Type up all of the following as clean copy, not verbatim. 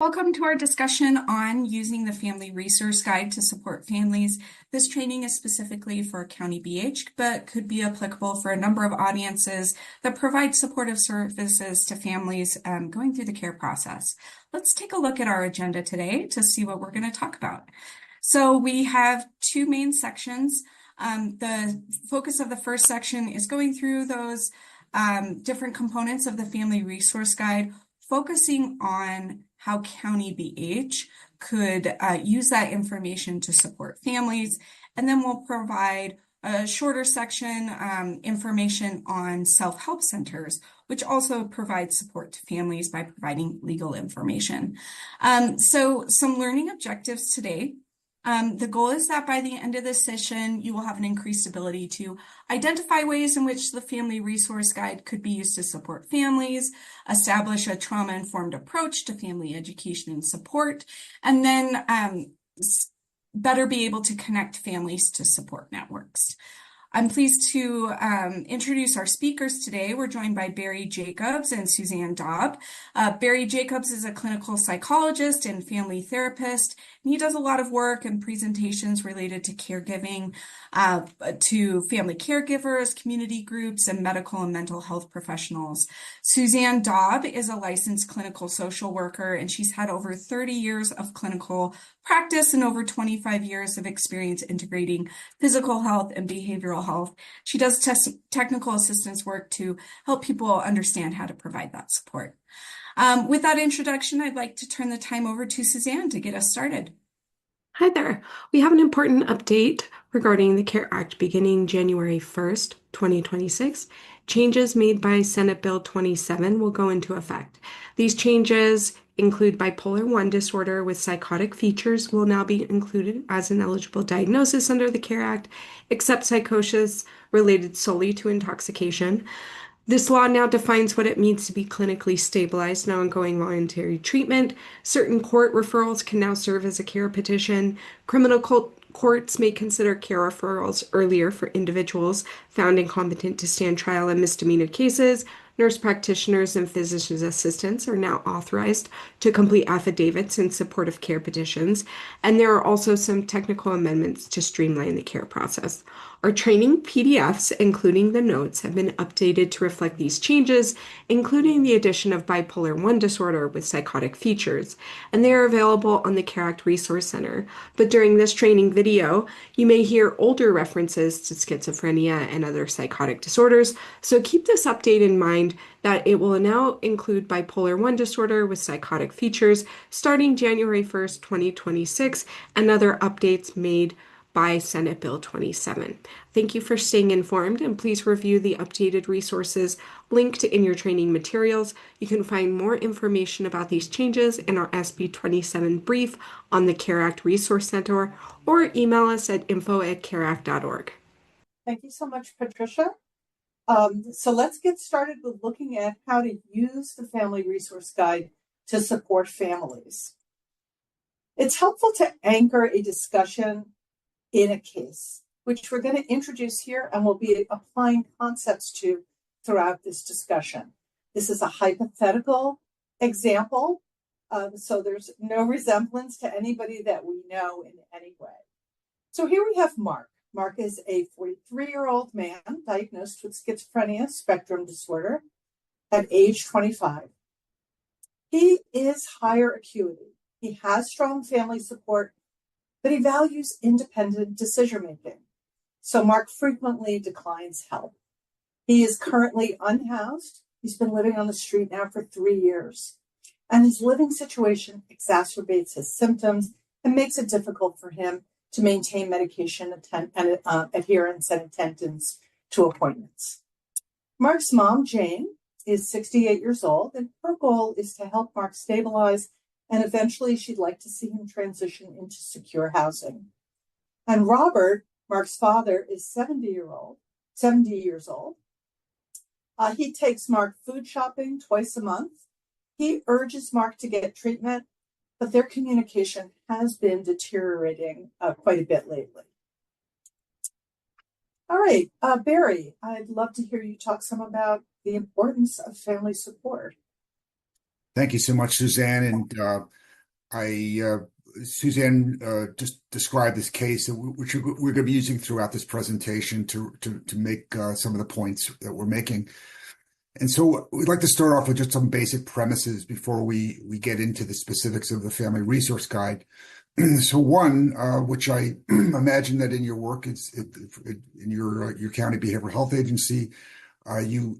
Welcome to our discussion on using the Family Resource Guide to support families. This training is specifically for County BH, but could be applicable for a number of audiences that provide supportive services to families going through the care process. Let's take a look at our agenda today to see what we're going to talk about. So we have two main sections. The focus of the first section is going through those different components of the Family Resource Guide, focusing on how County BH could use that information to support families. And then we'll provide a shorter section, information on self-help centers, which also provides support to families by providing legal information. So some learning objectives today. The goal is that by the end of this session, you will have an increased ability to identify ways in which the Family Resource Guide could be used to support families, establish a trauma-informed approach to family education and support, and then better be able to connect families to support networks. I'm pleased to introduce our speakers today. We're joined by Barry Jacobs and Suzanne Daub. Barry Jacobs is a clinical psychologist and family therapist, and he does a lot of work and presentations related to caregiving to family caregivers, community groups, and medical and mental health professionals. Suzanne Daub is a licensed clinical social worker, and she's had over 30 years of clinical practice and over 25 years of experience integrating physical health and behavioral health. She does technical assistance work to help people understand how to provide that support. With that introduction, I'd like to turn the time over to Suzanne to get us started. Hi there. We have an important update regarding the CARE Act beginning January 1st, 2026. Changes made by Senate Bill 27 will go into effect. These changes include bipolar 1 disorder with psychotic features will now be included as an eligible diagnosis under the CARE Act, except psychosis related solely to intoxication. This law now defines what it means to be clinically stabilized and ongoing voluntary treatment. Certain court referrals can now serve as a care petition. Criminal courts may consider care referrals earlier for individuals found incompetent to stand trial in misdemeanor cases. Nurse practitioners and physician's assistants are now authorized to complete affidavits in support of care petitions, and there are also some technical amendments to streamline the care process. Our training PDFs, including the notes, have been updated to reflect these changes, including the addition of bipolar 1 disorder with psychotic features, and they are available on the CARE Act Resource Center. But during this training video, you may hear older references to schizophrenia and other psychotic disorders, so keep this update in mind that it will now include bipolar 1 disorder with psychotic features starting January 1st, 2026, and other updates made by Senate Bill 27. Thank you for staying informed, and please review the updated resources linked in your training materials. You can find more information about these changes in our SB 27 brief on the CARE Act Resource Center, or email us at info@careact.org. Thank you so much, Patricia. So let's get started with looking at how to use the Family Resource Guide to support families. It's helpful to anchor a discussion in a case, which we're going to introduce here and we'll be applying concepts to throughout this discussion. This is a hypothetical example, so there's no resemblance to anybody that we know in any way. So here we have Mark. Mark is a 43-year-old man diagnosed with schizophrenia spectrum disorder at age 25. He is higher acuity. He has strong family support, but he values independent decision-making. So Mark frequently declines help. He is currently unhoused. He's been living on the street now for 3 years. And his living situation exacerbates his symptoms and makes it difficult for him to maintain medication adherence and attendance to appointments. Mark's mom, Jane, is 68 years old, and her goal is to help Mark stabilize, and eventually she'd like to see him transition into secure housing. And Robert, Mark's father, is 70 years old. He takes Mark food shopping twice a month. He urges Mark to get treatment, but their communication has been deteriorating quite a bit lately. All right, Barry, I'd love to hear you talk some about the importance of family support. Thank you so much, Suzanne. And Suzanne just described this case, which we're going to be using throughout this presentation to make some of the points that we're making. And so we'd like to start off with just some basic premises before we get into the specifics of the Family Resource Guide. So one, which I imagine that in your work, in your county behavioral health agency, you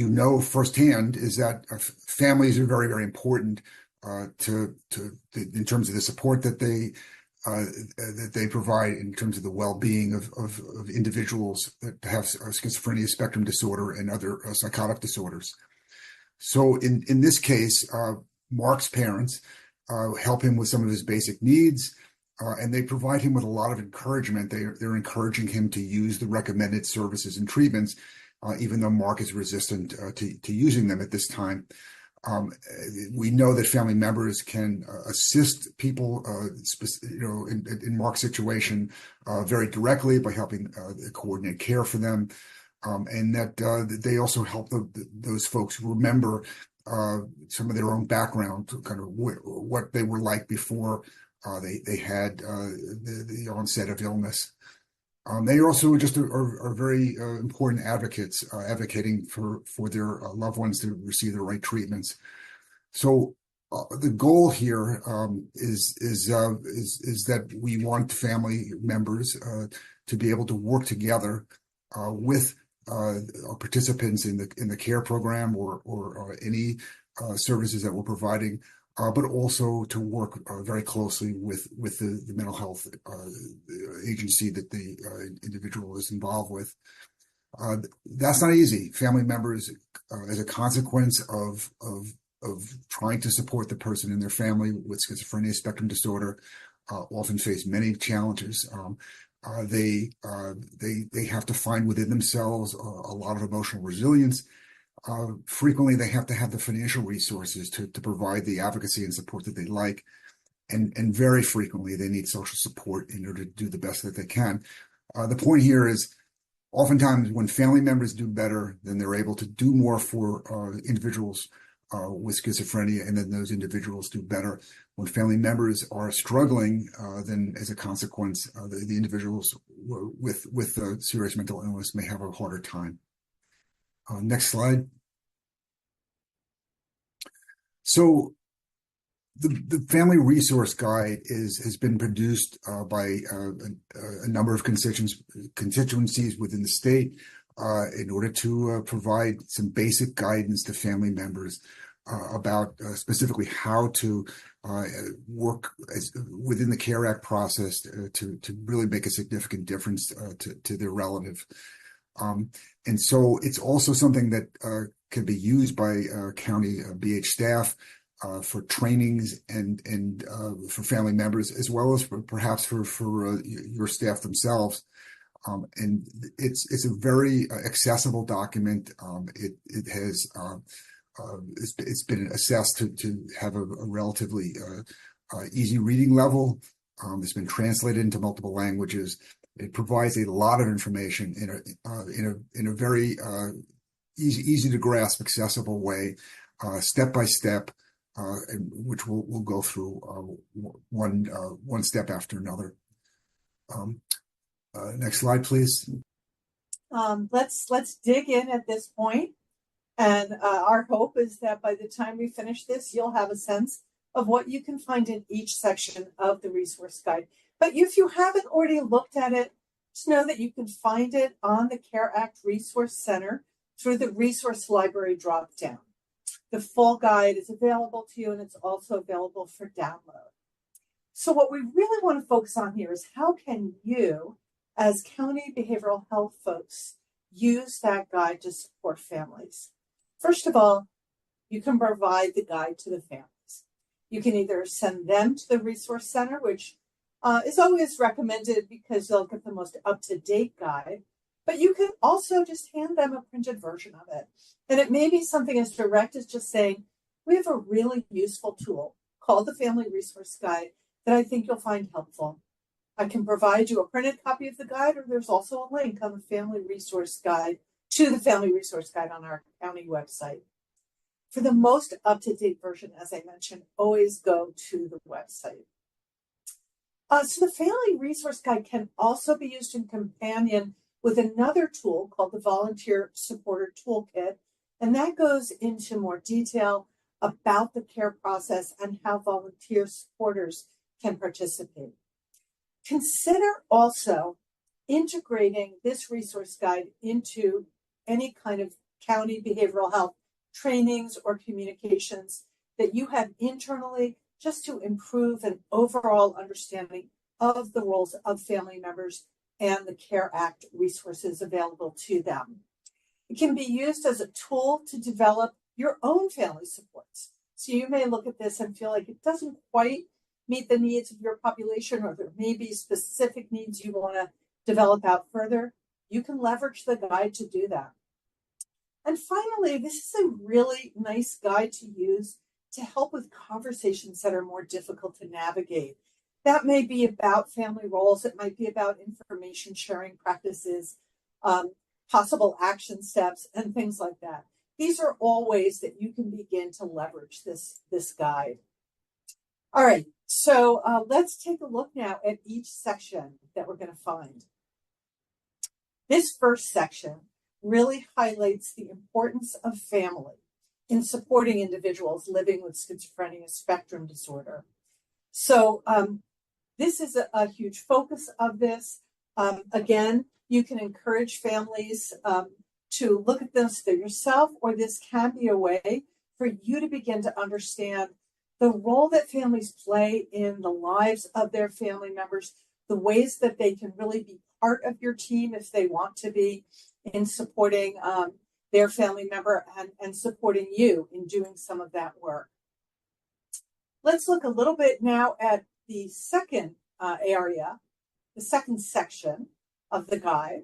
know firsthand, is that families are very, very important in terms of the support that they provide, in terms of the well-being of individuals that have schizophrenia, spectrum disorder, and other psychotic disorders. So in this case, Mark's parents help him with some of his basic needs, and they provide him with a lot of encouragement. They're encouraging him to use the recommended services and treatments, even though Mark is resistant to using them at this time. We know that family members can assist people, in Mark's situation, very directly by helping coordinate care for them, and that they also help those folks remember some of their own background, kind of what they were like before they had the onset of illness. They also just are very important advocates, advocating for their loved ones to receive the right treatments. So the goal here is that we want family members to be able to work together with participants in the care program or any services that we're providing, but also to work very closely with the mental health agency that the individual is involved with. That's not easy. Family members, as a consequence of trying to support the person in their family with schizophrenia, spectrum disorder, often face many challenges. They have to find within themselves a lot of emotional resilience. Frequently, they have to have the financial resources to provide the advocacy and support that they like. And very frequently, they need social support in order to do the best that they can. The point here is, oftentimes when family members do better, then they're able to do more for individuals with schizophrenia, and then those individuals do better. When family members are struggling, then as a consequence, the individuals with serious mental illness may have a harder time. Next slide. So the Family Resource Guide has been produced by a number of constituencies within the state in order to provide some basic guidance to family members about specifically how to work within the CARE Act process to really make a significant difference to their relative. And so it's also something that can be used by county BH staff for trainings and for family members, as well as perhaps for your staff themselves. And it's a very accessible document. It has it's been assessed to have a relatively easy reading level. It's been translated into multiple languages. It provides a lot of information in a very easy to grasp, accessible way, step by step, which we'll go through one step after another. Next slide, please. Let's dig in at this point. And our hope is that by the time we finish this, you'll have a sense of what you can find in each section of the resource guide. But if you haven't already looked at it, just know that you can find it on the CARE Act Resource Center through the Resource Library dropdown. The full guide is available to you, and it's also available for download. So what we really want to focus on here is how can you, as county behavioral health folks, use that guide to support families? First of all, you can provide the guide to the families. You can either send them to the Resource Center, which is always recommended because they'll get the most up-to-date guide, but you can also just hand them a printed version of it. And it may be something as direct as just saying, we have a really useful tool called the Family Resource Guide that I think you'll find helpful. I can provide you a printed copy of the guide, or there's also a link on the Family Resource Guide to the Family Resource Guide on our county website. For the most up-to-date version, as I mentioned, always go to the website. So the Family Resource Guide can also be used in companion with another tool called the Volunteer Supporter Toolkit, and that goes into more detail about the care process and how volunteer supporters can participate. Consider also integrating this resource guide into any kind of county behavioral health trainings or communications that you have internally, just to improve an overall understanding of the roles of family members and the CARE Act resources available to them. It can be used as a tool to develop your own family supports. So you may look at this and feel like it doesn't quite meet the needs of your population, or there may be specific needs you want to develop out further. You can leverage the guide to do that. And finally, this is a really nice guide to use to help with conversations that are more difficult to navigate. That may be about family roles. It might be about information sharing practices, possible action steps, and things like that. These are all ways that you can begin to leverage this guide. All right, so let's take a look now at each section that we're going to find. This first section really highlights the importance of family in supporting individuals living with schizophrenia spectrum disorder. So this is a huge focus of this. Again, you can encourage families to look at this for yourself, or this can be a way for you to begin to understand the role that families play in the lives of their family members, the ways that they can really be part of your team if they want to be, in supporting their family member and supporting you in doing some of that work. Let's look a little bit now at the second area, the second section of the guide.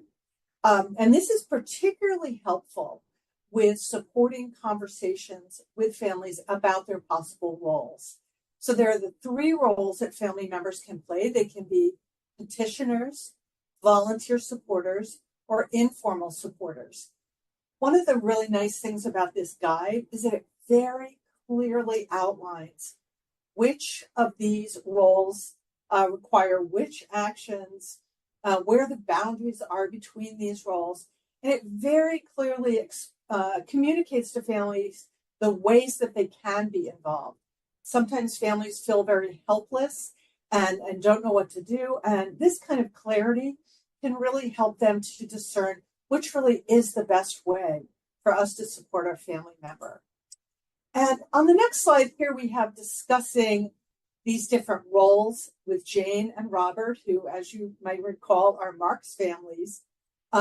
And this is particularly helpful with supporting conversations with families about their possible roles. So there are the 3 roles that family members can play. They can be petitioners, volunteer supporters, or informal supporters. One of the really nice things about this guide is that it very clearly outlines which of these roles require which actions, where the boundaries are between these roles, and it very clearly communicates to families the ways that they can be involved. Sometimes families feel very helpless and don't know what to do, and this kind of clarity can really help them to discern which really is the best way for us to support our family member. And on the next slide here, we have discussing these different roles with Jane and Robert, who, as you might recall, are Mark's families,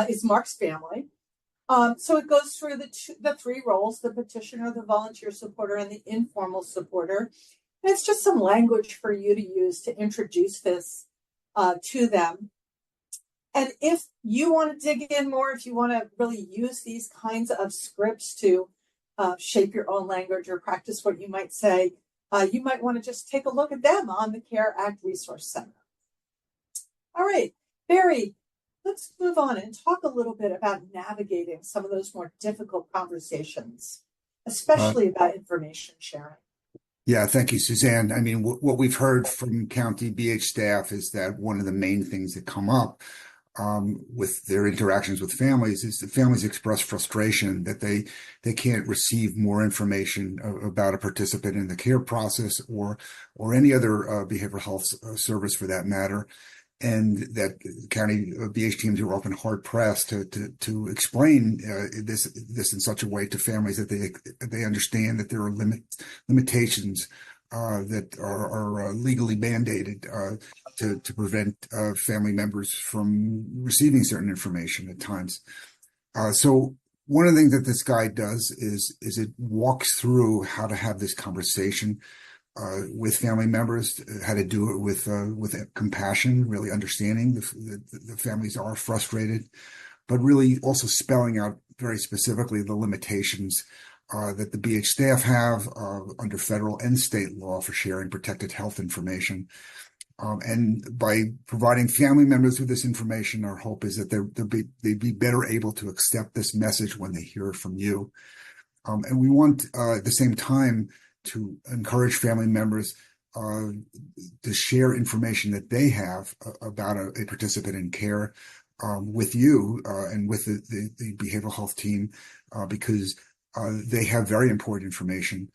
is Mark's family. So it goes through the 3 roles: the petitioner, the volunteer supporter, and the informal supporter. And it's just some language for you to use to introduce this to them. And if you want to dig in more, if you want to really use these kinds of scripts to shape your own language or practice what you might say, you might want to just take a look at them on the CARE Act Resource Center. All right, Barry, let's move on and talk a little bit about navigating some of those more difficult conversations, especially about information sharing. Yeah, thank you, Suzanne. I mean, what we've heard from county BH staff is that one of the main things that come up with their interactions with families is that families express frustration that they can't receive more information about a participant in the care process or any other behavioral health service for that matter, and that county BH teams are often hard pressed to explain this in such a way to families that they understand that there are limitations that are legally mandated to prevent family members from receiving certain information at times. So one of the things that this guide does is it walks through how to have this conversation with family members, how to do it with compassion, really understanding the families are frustrated, but really also spelling out very specifically the limitations that the BH staff have under federal and state law for sharing protected health information. And by providing family members with this information, our hope is that they'd be better able to accept this message when they hear it from you. And we want at the same time to encourage family members to share information that they have about a participant in care with you and with the behavioral health team because they have very important information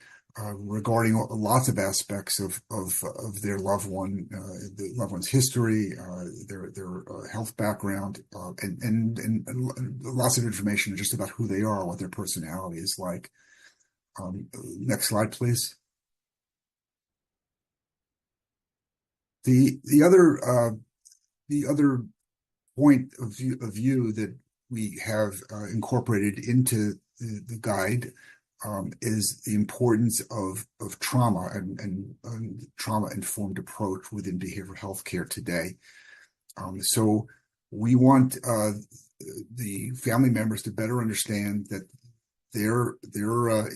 regarding lots of aspects of their loved one, the loved one's history, their health background, and lots of information just about who they are, what their personality is like. Next slide, please. The other point of view that we have incorporated into the guide is the importance of trauma and trauma-informed approach within behavioral health care today. So we want the family members to better understand that their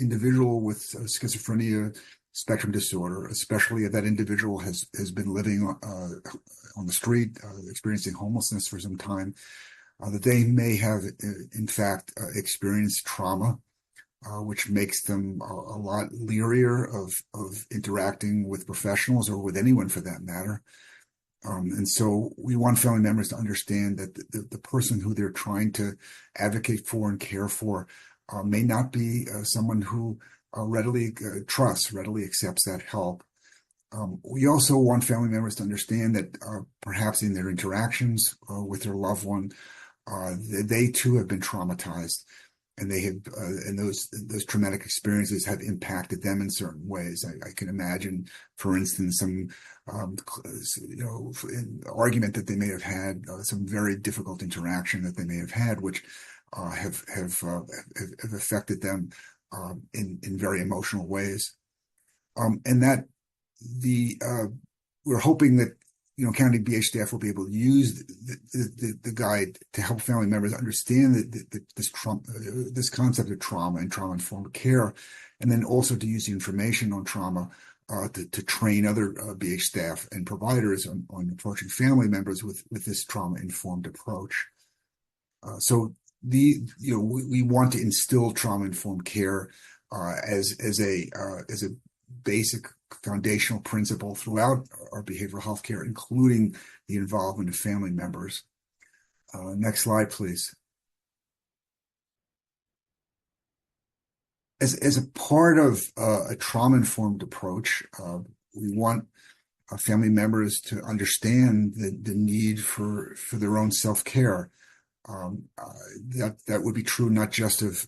individual with schizophrenia spectrum disorder, especially if that individual has been living on the street, experiencing homelessness for some time, that they may have, in fact, experienced trauma, which makes them a lot leerier of interacting with professionals or with anyone for that matter. And so we want family members to understand that the person who they're trying to advocate for and care for may not be someone who readily trusts, readily accepts that help. We also want family members to understand that perhaps in their interactions with their loved one, they too have been traumatized, and they have, and those traumatic experiences have impacted them in certain ways. I can imagine, for instance, some argument that they may have had, some very difficult interaction that they may have had, which have affected them in very emotional ways, and that we're hoping that county BH staff will be able to use the guide to help family members understand this concept of trauma and trauma-informed care, and then also to use the information on trauma to train other BH staff and providers on approaching family members with this trauma-informed approach. So we want to instill trauma-informed care as a basic foundational principle throughout our behavioral health care, including the involvement of family members. Next slide, please. As a part of a trauma-informed approach, we want family members to understand the need for their own self-care. That would be true not just of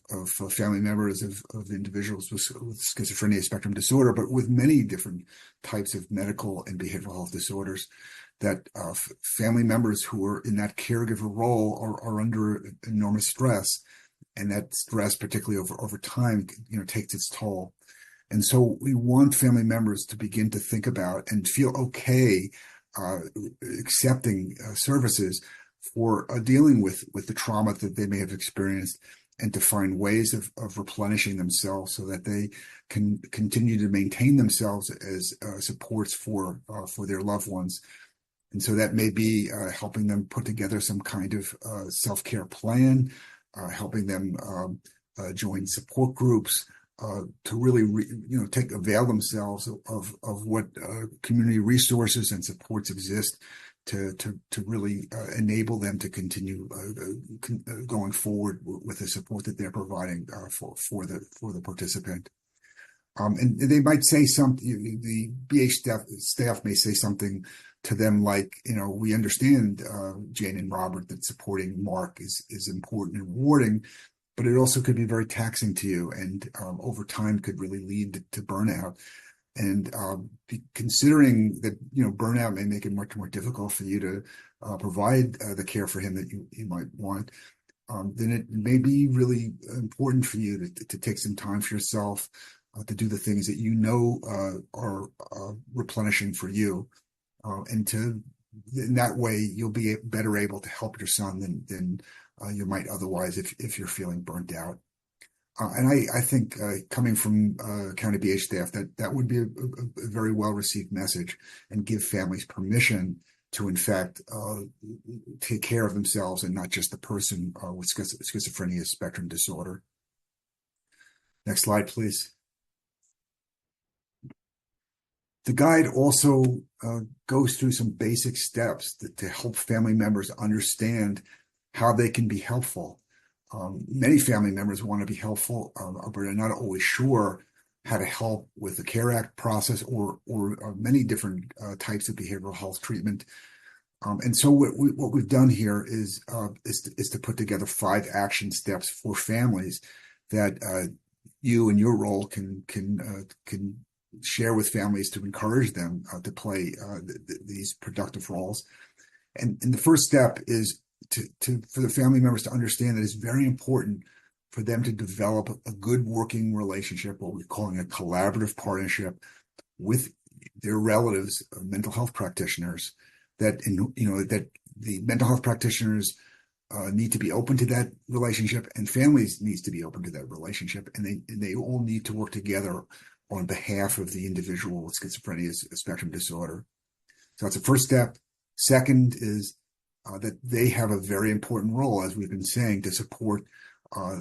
family members of individuals with schizophrenia spectrum disorder, but with many different types of medical and behavioral health disorders, that family members who are in that caregiver role are under enormous stress, and that stress, particularly over time, takes its toll. And so we want family members to begin to think about and feel okay accepting services for dealing with the trauma that they may have experienced, and to find ways of replenishing themselves so that they can continue to maintain themselves as supports for their loved ones. And so that may be helping them put together some kind of self-care plan, helping them join support groups, to really avail themselves of what community resources and supports exist to really enable them to continue going forward with the support that they're providing for the participant. And they might say something, the BH staff may say something to them like, we understand, Jane and Robert, that supporting Mark is important and rewarding, but it also could be very taxing to you, and over time could really lead to burnout. And considering that burnout may make it much more difficult for you to provide the care for him that you might want, then it may be really important for you to take some time for yourself, to do the things that are replenishing for you, and in that way you'll be better able to help your son than you might otherwise if you're feeling burnt out. And I think coming from County BH staff, that would be a very well-received message, and give families permission to, in fact, take care of themselves and not just the person with schizophrenia spectrum disorder. Next slide, please. The guide also goes through some basic steps to help family members understand how they can be helpful. Many family members want to be helpful, but are not always sure how to help with the CARE Act process or many different types of behavioral health treatment. And so what we've done here is to put together 5 action steps for families that you in your role can share with families to encourage them to play these productive roles. And the first step is for the family members to understand that it's very important for them to develop a good working relationship, what we're calling a collaborative partnership with their relatives, mental health practitioners, that the mental health practitioners need to be open to that relationship, and families needs to be open to that relationship, and they all need to work together on behalf of the individual with schizophrenia spectrum disorder. So that's the first step. Second is that they have a very important role, as we've been saying, to support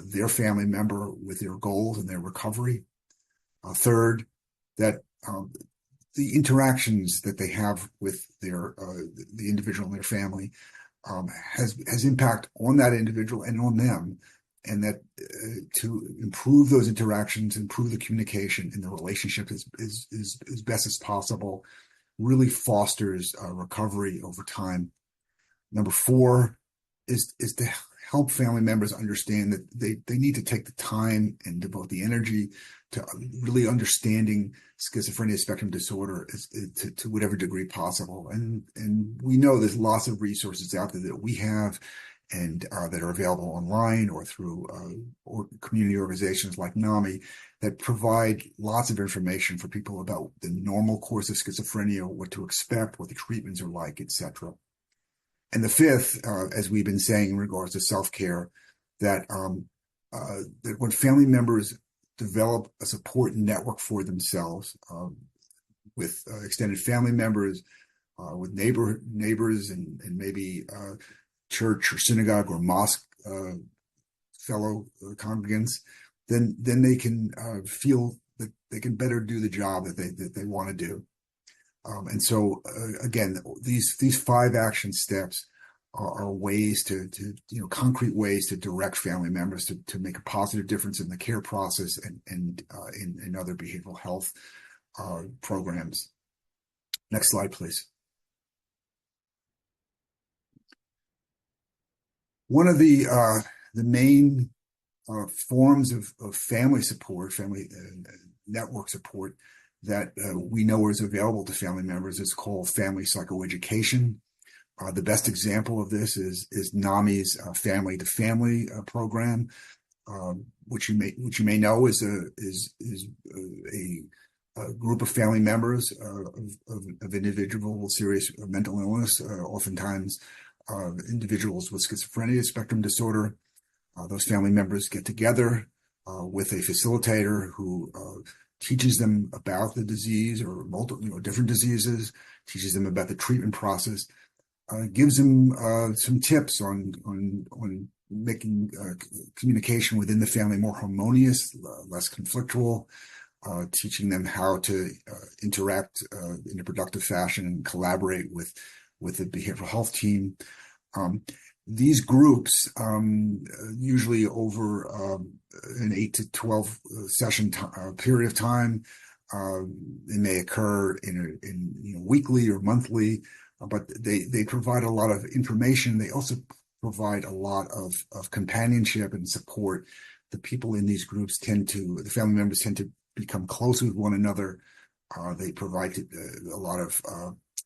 their family member with their goals and their recovery. Third, that the interactions that they have with the individual and their family has impact on that individual and on them, and that to improve those interactions, improve the communication in the relationship as best as possible, really fosters recovery over time. Number 4 is to help family members understand that they need to take the time and devote the energy to really understanding schizophrenia spectrum disorder to whatever degree possible. And we know there's lots of resources out there that we have and that are available online or through or community organizations like NAMI that provide lots of information for people about the normal course of schizophrenia, what to expect, what the treatments are like, etc. And the 5th, as we've been saying in regards to self-care, that when family members develop a support network for themselves with extended family members, with neighbors and maybe church or synagogue or mosque fellow congregants, then they can feel that they can better do the job that they want to do. And so again, these 5 action steps are ways to concrete ways to direct family members to make a positive difference in the care process and in other behavioral health programs. Next slide, please. One of the main forms of family support, family network support that we know is available to family members is called family psychoeducation. The best example of this is NAMI's Family to Family program, which you may know is a group of family members of individuals with serious mental illness, oftentimes individuals with schizophrenia spectrum disorder. Those family members get together with a facilitator who teaches them about the disease or multiple, different diseases, teaches them about the treatment process, gives them some tips on making communication within the family more harmonious, less conflictual, teaching them how to interact in a productive fashion and collaborate with the behavioral health team. These groups, usually over an 8 to 12 session period of time, they may occur in weekly or monthly, but they provide a lot of information. They also provide a lot of companionship and support. The people in these groups the family members tend to become close with one another. They provide a lot of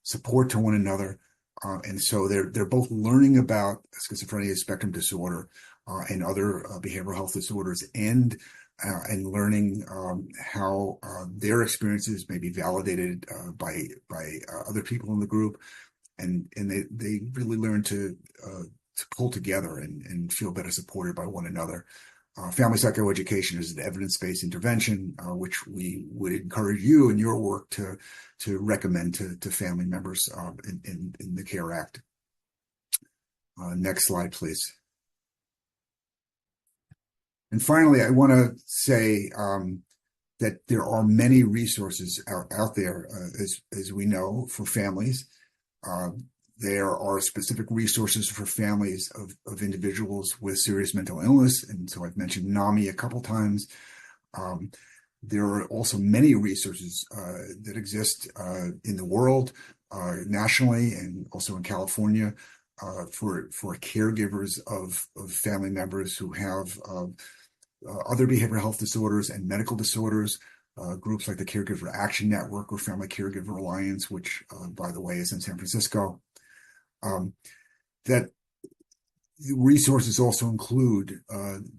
support to one another. And so they're both learning about schizophrenia spectrum disorder and other behavioral health disorders, and learning how their experiences may be validated by other people in the group, and they really learn to pull together and feel better supported by one another. Family psychoeducation is an evidence-based intervention, which we would encourage you in your work to recommend to family members in the CARE Act. Next slide, please. And finally, I want to say that there are many resources out there, as we know, for families. There are specific resources for families of individuals with serious mental illness. And so I've mentioned NAMI a couple times. There are also many resources that exist in the world, nationally, and also in California, for caregivers of family members who have other behavioral health disorders and medical disorders. Groups like the Caregiver Action Network or Family Caregiver Alliance, which, by the way, is in San Francisco. That resources also include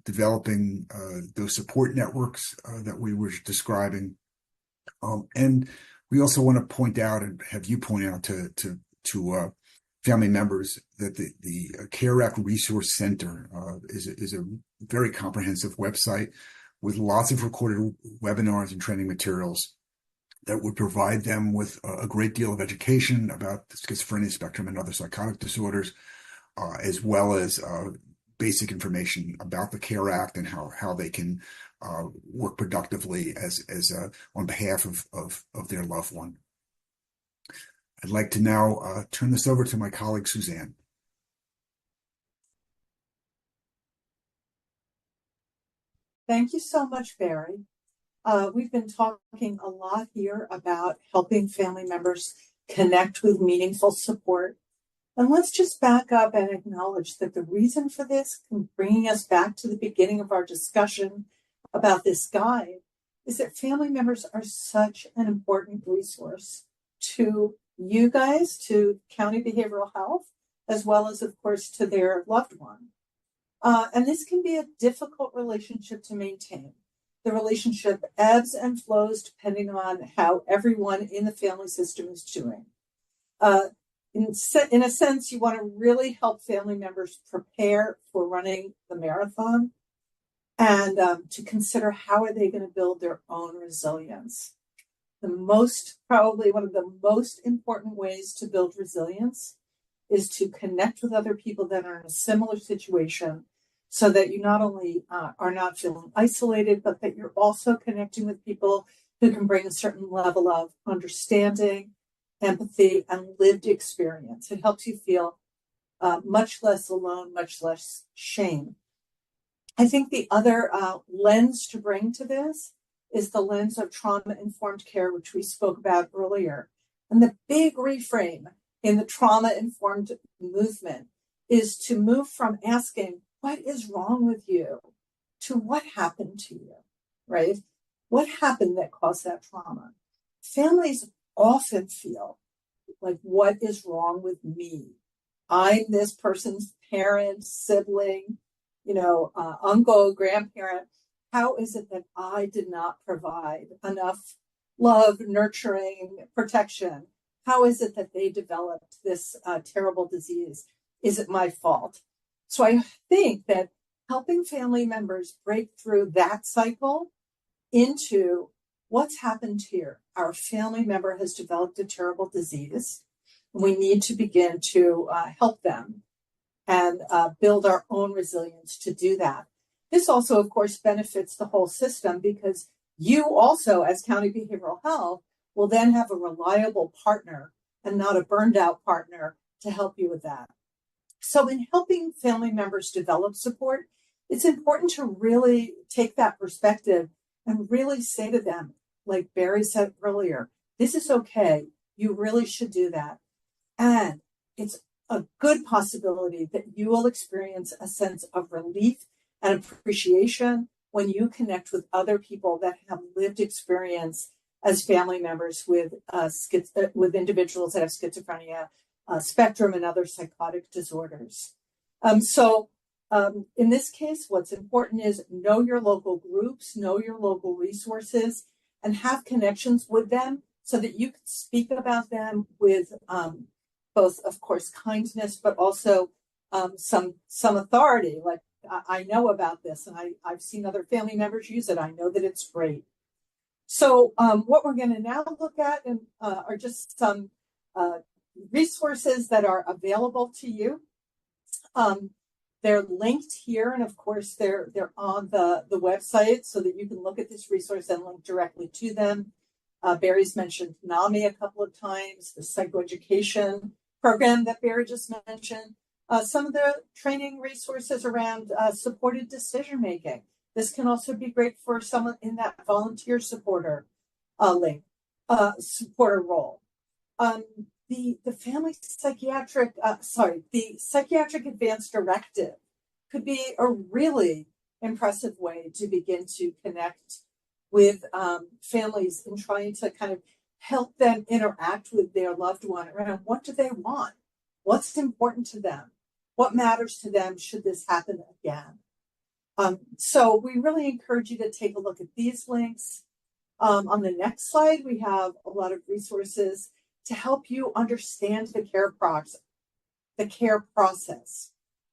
developing those support networks that we were describing. And we also want to point out and have you point out to family members that the CARE Act Resource Center is a very comprehensive website with lots of recorded webinars and training materials that would provide them with a great deal of education about the schizophrenia spectrum and other psychotic disorders, as well as basic information about the CARE Act and how they can work productively as on behalf of their loved one. I'd like to now turn this over to my colleague, Suzanne. Thank you so much, Barry. We've been talking a lot here about helping family members connect with meaningful support. And let's just back up and acknowledge that the reason for this, bringing us back to the beginning of our discussion about this guide, is that family members are such an important resource to you guys, to County Behavioral Health, as well as, of course, to their loved one. And this can be a difficult relationship to maintain. The relationship ebbs and flows depending on how everyone in the family system is doing. In a sense, you want to really help family members prepare for running the marathon and to consider how are they going to build their own resilience. Probably one of the most important ways to build resilience is to connect with other people that are in a similar situation so that you not only are not feeling isolated, but that you're also connecting with people who can bring a certain level of understanding, empathy, and lived experience. It helps you feel much less alone, much less shame. I think the other lens to bring to this is the lens of trauma-informed care, which we spoke about earlier. And the big reframe in the trauma-informed movement is to move from asking, what is wrong with you, to what happened to you, right? What happened that caused that trauma? Families often feel like, what is wrong with me? I'm this person's parent, sibling, uncle, grandparent. How is it that I did not provide enough love, nurturing, protection? How is it that they developed this terrible disease? Is it my fault? So I think that helping family members break through that cycle into what's happened here. Our family member has developed a terrible disease. We need to begin to help them and build our own resilience to do that. This also, of course, benefits the whole system because you also, as County Behavioral Health, will then have a reliable partner and not a burned out partner to help you with that. So in helping family members develop support, it's important to really take that perspective and really say to them, like Barry said earlier, this is okay. You really should do that. And it's a good possibility that you will experience a sense of relief and appreciation when you connect with other people that have lived experience as family members with individuals that have schizophrenia, spectrum, and other psychotic disorders. In this case, what's important is know your local groups, know your local resources, and have connections with them so that you can speak about them with both, of course, kindness, but also some authority. Like, I know about this, and I've seen other family members use it. I know that it's great. So what we're going to now look at are just some resources that are available to you. They're linked here, and of course, they're on the website so that you can look at this resource and link directly to them. Barry's mentioned NAMI a couple of times, the psychoeducation program that Barry just mentioned, some of the training resources around supported decision making. This can also be great for someone in that volunteer supporter supporter role. The psychiatric advance directive could be a really impressive way to begin to connect with families in trying to kind of help them interact with their loved one around what do they want, what's important to them, what matters to them should this happen again. So we really encourage you to take a look at these links. On the next slide, we have a lot of resources to help you understand the care process.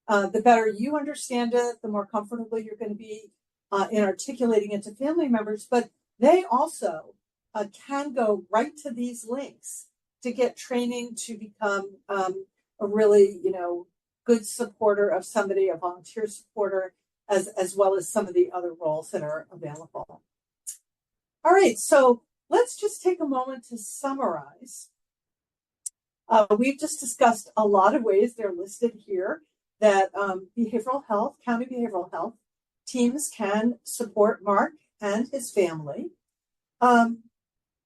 The better you understand it, the more comfortable you're going to be in articulating it to family members, but they also can go right to these links to get training to become a really, good supporter of somebody, a volunteer supporter, as well as some of the other roles that are available. All right, so let's just take a moment to summarize. We've just discussed a lot of ways, they're listed here, that behavioral health, county behavioral health teams can support Mark and his family.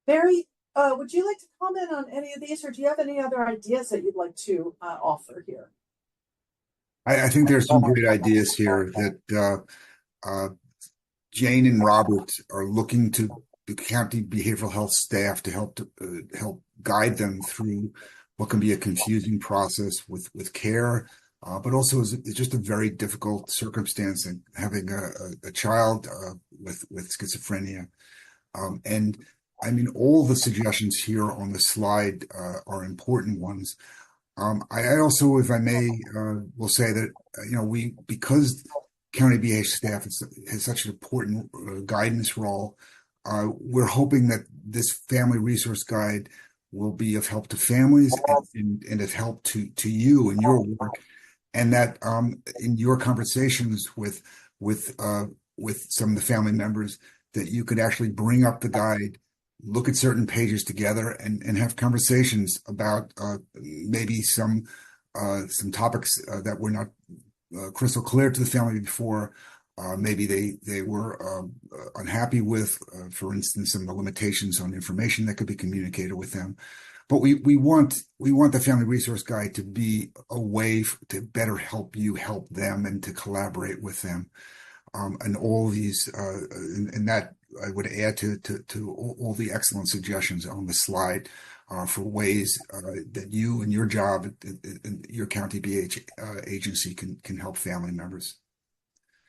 Barry, would you like to comment on any of these, or do you have any other ideas that you'd like to offer here? I think there's some great ideas here that Jane and Robert are looking to the county behavioral health staff to help guide them through what can be a confusing process with care, but also is just a very difficult circumstance in having a child with schizophrenia. And I mean, all the suggestions here on the slide are important ones. I also, if I may, will say that because county BH staff has such an important guidance role, we're hoping that this family resource guide will be of help to families and of help to you in your work, and that in your conversations with some of the family members, that you could actually bring up the guide, look at certain pages together, and have conversations about maybe some topics that were not crystal clear to the family before. Maybe they were unhappy with, for instance, some of the limitations on information that could be communicated with them. But we want the family resource guide to be a way to better help you help them and to collaborate with them. And all these, and that I would add to all the excellent suggestions on the slide for ways that you and your job and your county BH agency can help family members.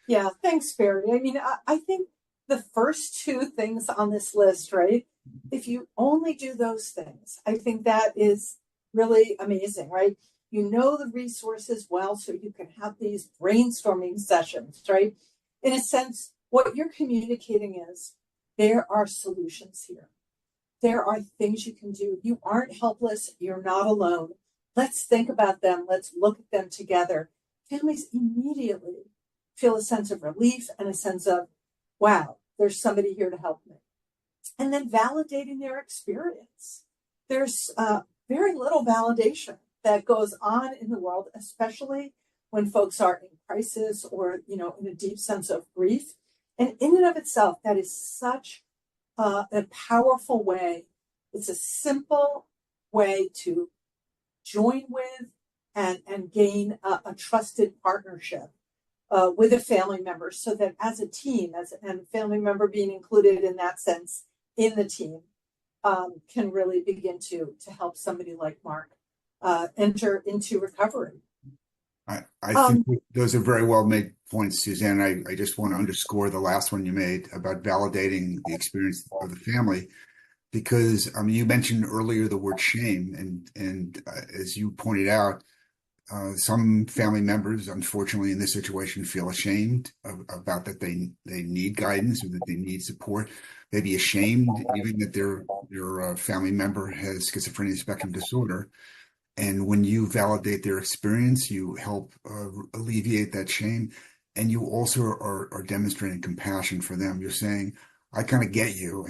Yeah, thanks, Barry. I mean, I think the first two things on this list, right? If you only do those things, I think that is really amazing, right? You know the resources well, so you can have these brainstorming sessions, right? In a sense, what you're communicating is there are solutions here. There are things you can do. You aren't helpless. You're not alone. Let's think about them. Let's look at them together. Families immediately feel a sense of relief and a sense of, wow, there's somebody here to help me. And then validating their experience. There's very little validation that goes on in the world, especially when folks are in crisis or, in a deep sense of grief. And in and of itself, that is such a powerful way. It's a simple way to join with and gain a trusted partnership with a family member, so that as a team, and a family member being included in that sense in the team, can really begin to help somebody like Mark enter into recovery. I think those are very well made points, Suzanne. I just want to underscore the last one you made about validating the experience of the family, because you mentioned earlier the word shame, and as you pointed out, some family members, unfortunately, in this situation, feel ashamed about that they need guidance or that they need support. Maybe ashamed even that their family member has schizophrenia spectrum disorder. And when you validate their experience, you help alleviate that shame. And you also are demonstrating compassion for them. You're saying, I kind of get you,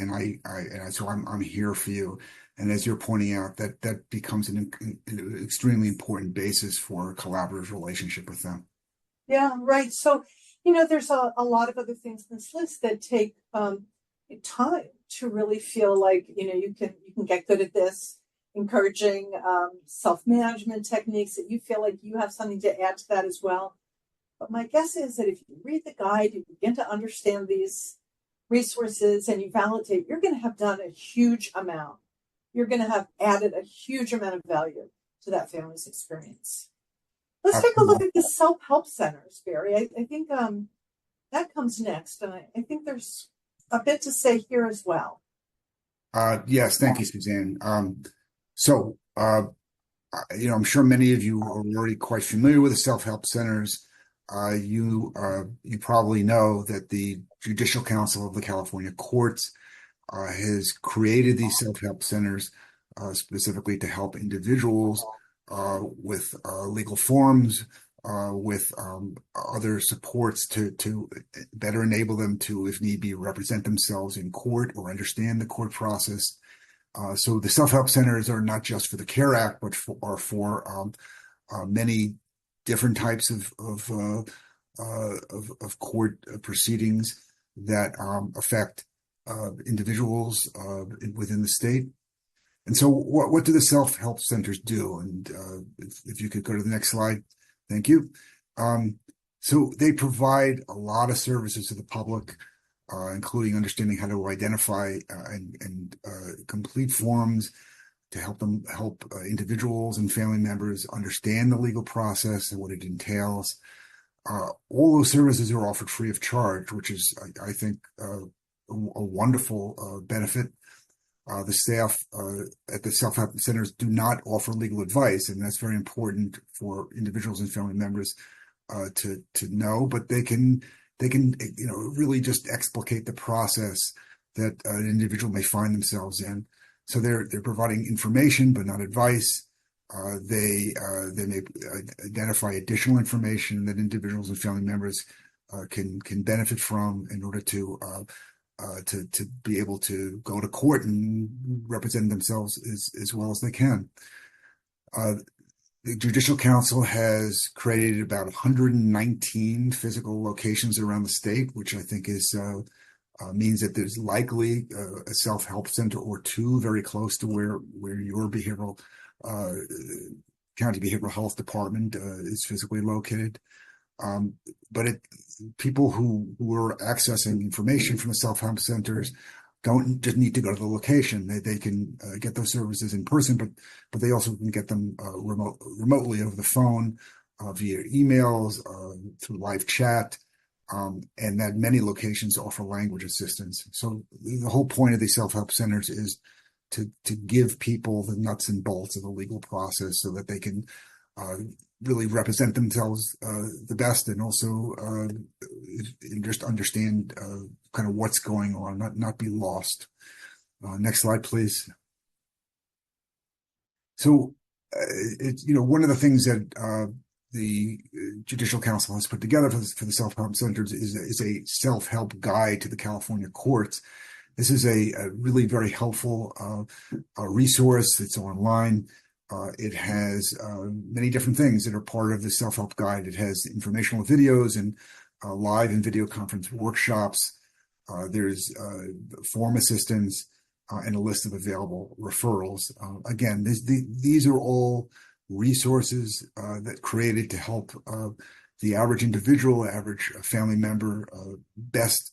so I'm here for you. And as you're pointing out, that becomes an extremely important basis for a collaborative relationship with them. Yeah, right. So, there's a lot of other things in this list that take time to really feel like, you can get good at this, encouraging self-management techniques that you feel like you have something to add to that as well. But my guess is that if you read the guide, you begin to understand these resources and you validate, you're going to have done a huge amount. You're going to have added a huge amount of value to that family's experience. Let's take a look at the self-help centers, Barry. I think that comes next, and I think there's a bit to say here as well. Yes, thank you, Suzanne. I'm sure many of you are already quite familiar with the self-help centers. You probably know that the Judicial Council of the California Courts has created these self-help centers specifically to help individuals with legal forms, with other supports to better enable them to, if need be, represent themselves in court or understand the court process. So the self-help centers are not just for the CARE Act, but are for many different types of court proceedings that affect individuals within the state. And so what do the self-help centers do? And if you could go to the next slide. Thank you. So they provide a lot of services to the public, including understanding how to identify and complete forms to help individuals and family members understand the legal process and what it entails. All those services are offered free of charge, which is, I think, a wonderful benefit. The staff at the self-help centers do not offer legal advice, and that's very important for individuals and family members to know. But they can really just explicate the process that an individual may find themselves in. So they're providing information, but not advice. They may identify additional information that individuals and family members can benefit from in order to be able to go to court and represent themselves as well as they can. The Judicial Council has created about 119 physical locations around the state, which I think means that there's likely a self-help center or two very close to where your county behavioral health department is physically located. But people who are accessing information from the self-help centers don't just need to go to the location. They can get those services in person, but they also can get them remotely over the phone, via emails, through live chat, and that many locations offer language assistance. So the whole point of these self-help centers is to give people the nuts and bolts of the legal process so that they can really represent themselves the best, and also just understand kind of what's going on, not be lost. Next slide, please. So, one of the things that the Judicial Council has put together for the self-help centers is a self-help guide to the California courts. This is a really very helpful resource. It's online. It has many different things that are part of the self-help guide. It has informational videos and live and video conference workshops. There's form assistance and a list of available referrals. Again, these are all resources that created to help the average individual, average family member best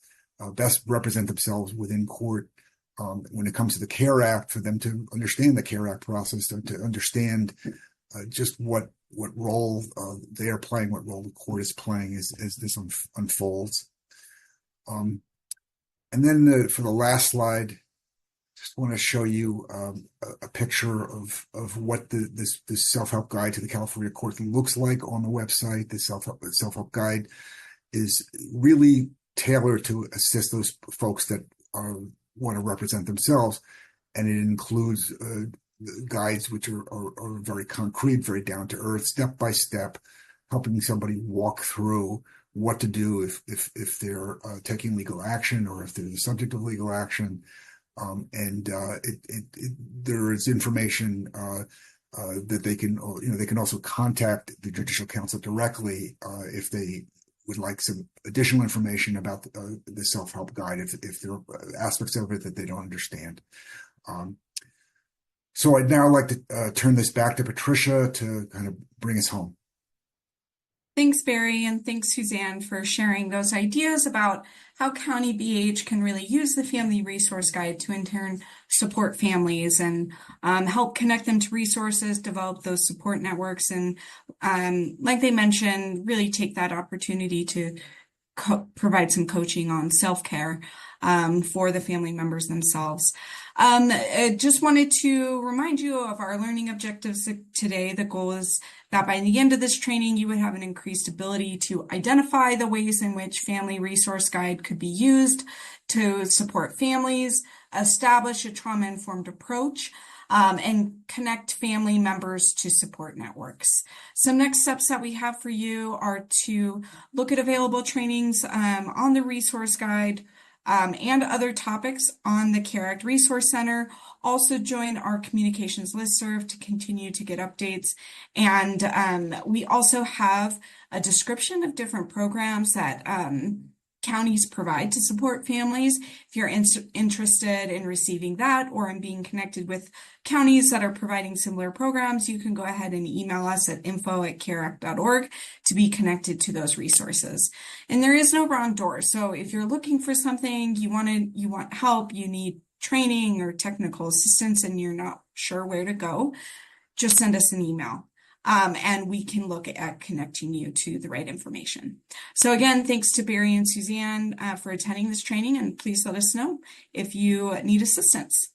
represent themselves within court. When it comes to the CARE Act, for them to understand the CARE Act process, to understand just what role they are playing, what role the court is playing as this unfolds. And then for the last slide, just want to show you a picture of what this self-help guide to the California court looks like on the website. The self-help guide is really tailored to assist those folks that want to represent themselves, and it includes guides which are very concrete, very down to earth, step by step, helping somebody walk through what to do if they're taking legal action or if they're the subject of legal action. There is information that they can, they can also contact the Judicial Council directly if they would like some additional information about the self-help guide if there are aspects of it that they don't understand. So I'd now like to turn this back to Patricia to kind of bring us home. Thanks, Barry, and thanks, Suzanne, for sharing those ideas about how County BH can really use the Family Resource Guide to in turn support families and help connect them to resources, develop those support networks, and like they mentioned, really take that opportunity to provide some coaching on self-care for the family members themselves. I just wanted to remind you of our learning objectives today. The goal is that by the end of this training, you would have an increased ability to identify the ways in which Family Resource Guide could be used to support families, establish a trauma-informed approach, and connect family members to support networks. Some next steps that we have for you are to look at available trainings on the resource guide and other topics on the CARE Act Resource Center. Also join our communications listserv to continue to get updates. And we also have a description of different programs that counties provide to support families. If you're interested in receiving that or in being connected with counties that are providing similar programs, you can go ahead and email us at info@careact.org to be connected to those resources. And there is no wrong door. So if you're looking for something, you want help, you need training or technical assistance, and you're not sure where to go, just send us an email. And we can look at connecting you to the right information. So again, thanks to Barry and Suzanne for attending this training, and please let us know if you need assistance.